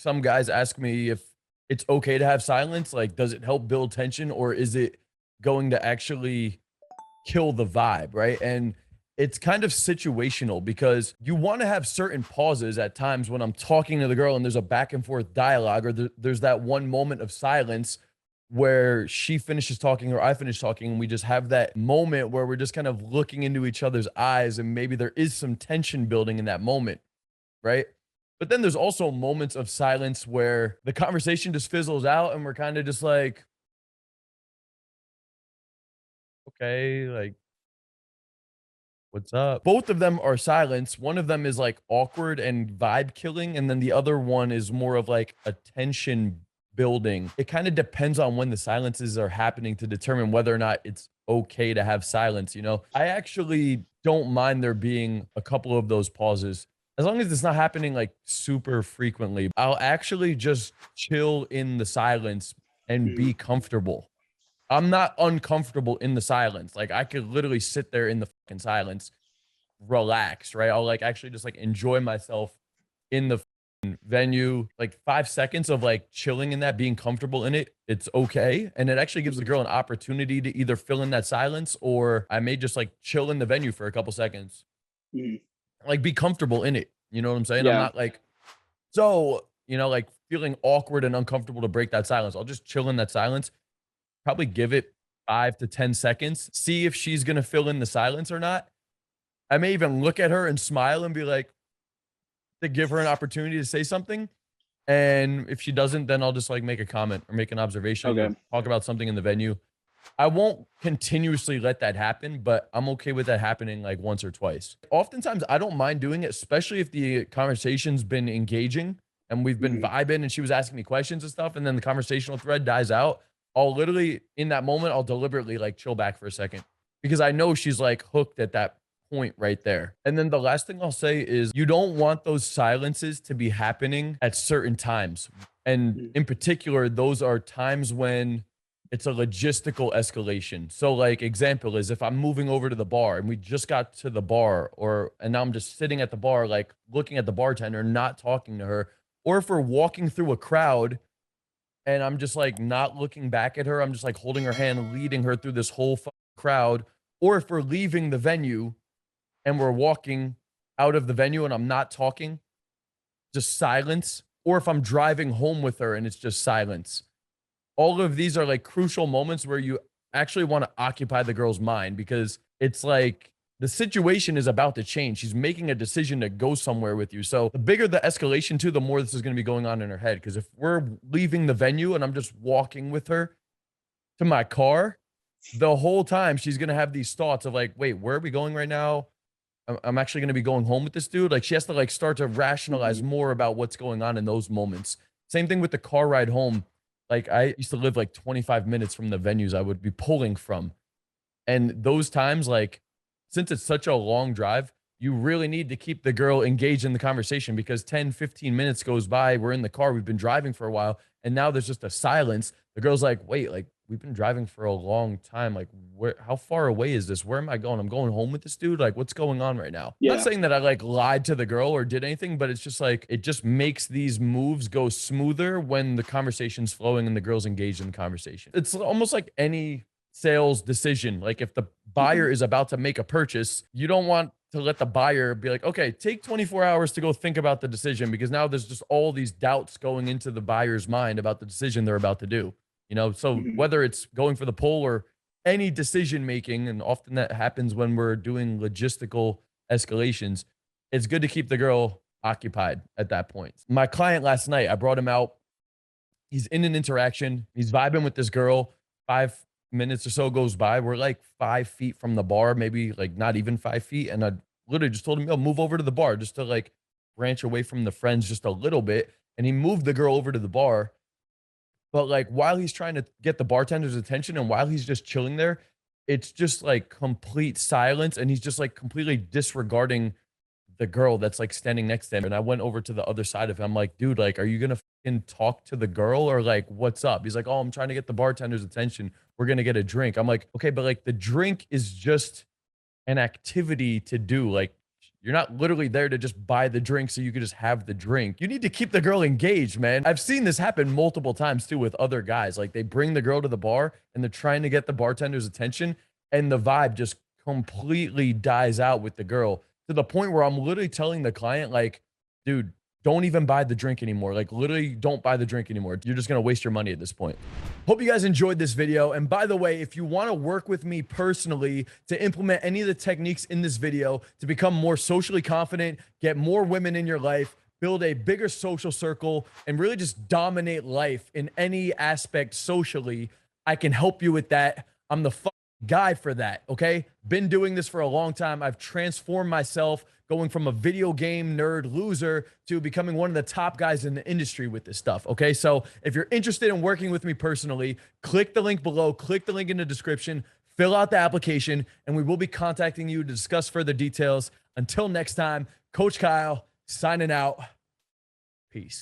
some guys ask me if it's okay to have silence. Like, does it help build tension or is it going to actually kill the vibe, right? And it's kind of situational because you want to have certain pauses at times when I'm talking to the girl and there's a back and forth dialogue, or there's that one moment of silence where she finishes talking or I finish talking, and we just have that moment where we're just kind of looking into each other's eyes, and maybe there is some tension building in that moment, right? But then there's also moments of silence where the conversation just fizzles out and we're kind of just like, okay, like, what's up? Both of them are silence. One of them is like awkward and vibe killing, and then the other one is more of like a tension building. It kind of depends on when the silences are happening to determine whether or not it's okay to have silence. I actually don't mind there being a couple of those pauses as long as it's not happening like super frequently. I'll actually just chill in the silence and Mhm. be comfortable. I'm not uncomfortable in the silence. Like, I could literally sit there in the fucking silence, relax, right? I'll like actually just like enjoy myself in the fucking venue. Like 5 seconds of like chilling in that, being comfortable in it, it's okay. And it actually gives the girl an opportunity to either fill in that silence, or I may just like chill in the venue for a couple seconds, Mhm. like be comfortable in it. You know what I'm saying? I'm Yeah. not like, like feeling awkward and uncomfortable to break that silence. I'll just chill in that silence. Probably give it 5 to 10 seconds, see if she's gonna fill in the silence or not. I may even look at her and smile and be like, to give her an opportunity to say something, and if she doesn't, then I'll just, like, make a comment or make an observation or Okay. talk about something in the venue. I won't continuously let that happen, but I'm okay with that happening, like, once or twice. Oftentimes, I don't mind doing it, especially if the conversation's been engaging and we've been Mhm. vibing and she was asking me questions and stuff, and then the conversational thread dies out. I'll literally, in that moment, I'll deliberately, like, chill back for a second because I know she's, like, hooked at that point right there. And then the last thing I'll say is you don't want those silences to be happening at certain times. And Mhm. in particular, those are times when it's a logistical escalation. So, like, example is if I'm moving over to the bar and we just got to the bar, and now I'm just sitting at the bar, like looking at the bartender, not talking to her, or if we're walking through a crowd and I'm just like not looking back at her, I'm just like holding her hand, leading her through this whole crowd, or if we're leaving the venue and we're walking out of the venue and I'm not talking, just silence, or if I'm driving home with her and it's just silence. All of these are like crucial moments where you actually want to occupy the girl's mind because it's like the situation is about to change. She's making a decision to go somewhere with you. So the bigger the escalation too, the more this is going to be going on in her head. Because if we're leaving the venue and I'm just walking with her to my car, the whole time she's going to have these thoughts of like, wait, where are we going right now? I'm actually going to be going home with this dude. Like, she has to like start to rationalize Mhm. more about what's going on in those moments. Same thing with the car ride home. Like, I used to live like 25 minutes from the venues I would be pulling from. And those times, like, since it's such a long drive, you really need to keep the girl engaged in the conversation because 10, 15 minutes goes by. We're in the car, we've been driving for a while, and now there's just a silence. The girl's like, wait, like, we've been driving for a long time. Like, how far away is this? Where am I going? I'm going home with this dude. Like, what's going on right now? Not Yeah. saying that I like lied to the girl or did anything, but it's just like, it just makes these moves go smoother when the conversation's flowing and the girl's engaged in the conversation. It's almost like any sales decision. Like, if the buyer Mhm. is about to make a purchase, you don't want to let the buyer be like, okay, take 24 hours to go think about the decision because now there's just all these doubts going into the buyer's mind about the decision they're about to do. So Mhm. whether it's going for the pull or any decision making, and often that happens when we're doing logistical escalations, it's good to keep the girl occupied at that point. My client last night, I brought him out. He's in an interaction. He's vibing with this girl. 5 minutes or so goes by. We're like 5 feet from the bar, maybe like not even 5 feet. And I literally just told him, yo, move over to the bar just to like branch away from the friends just a little bit. And he moved the girl over to the bar. But like while he's trying to get the bartender's attention and while he's just chilling there, it's just like complete silence. And he's just like completely disregarding the girl that's like standing next to him. And I went over to the other side of him. I'm like, dude, like, are you gonna fucking talk to the girl or like what's up? He's like, oh, I'm trying to get the bartender's attention. We're gonna get a drink. I'm like, okay, but like the drink is just an activity to do. Like, You're not literally there to just buy the drink so you can just have the drink. You need to keep the girl engaged, man. I've seen this happen multiple times too with other guys. Like they bring the girl to the bar and they're trying to get the bartender's attention, and the vibe just completely dies out with the girl to the point where I'm literally telling the client, like, dude, don't even buy the drink anymore. Like, literally, don't buy the drink anymore. You're just going to waste your money at this point. Hope you guys enjoyed this video. And by the way, if you want to work with me personally to implement any of the techniques in this video to become more socially confident, get more women in your life, build a bigger social circle, and really just dominate life in any aspect socially, I can help you with that. I'm the guy for that. Okay. Been doing this for a long time. I've transformed myself going from a video game nerd loser to becoming one of the top guys in the industry with this stuff. Okay. So if you're interested in working with me personally, click the link below, click the link in the description, fill out the application, and we will be contacting you to discuss further details. Until next time, Coach Kyle signing out. Peace.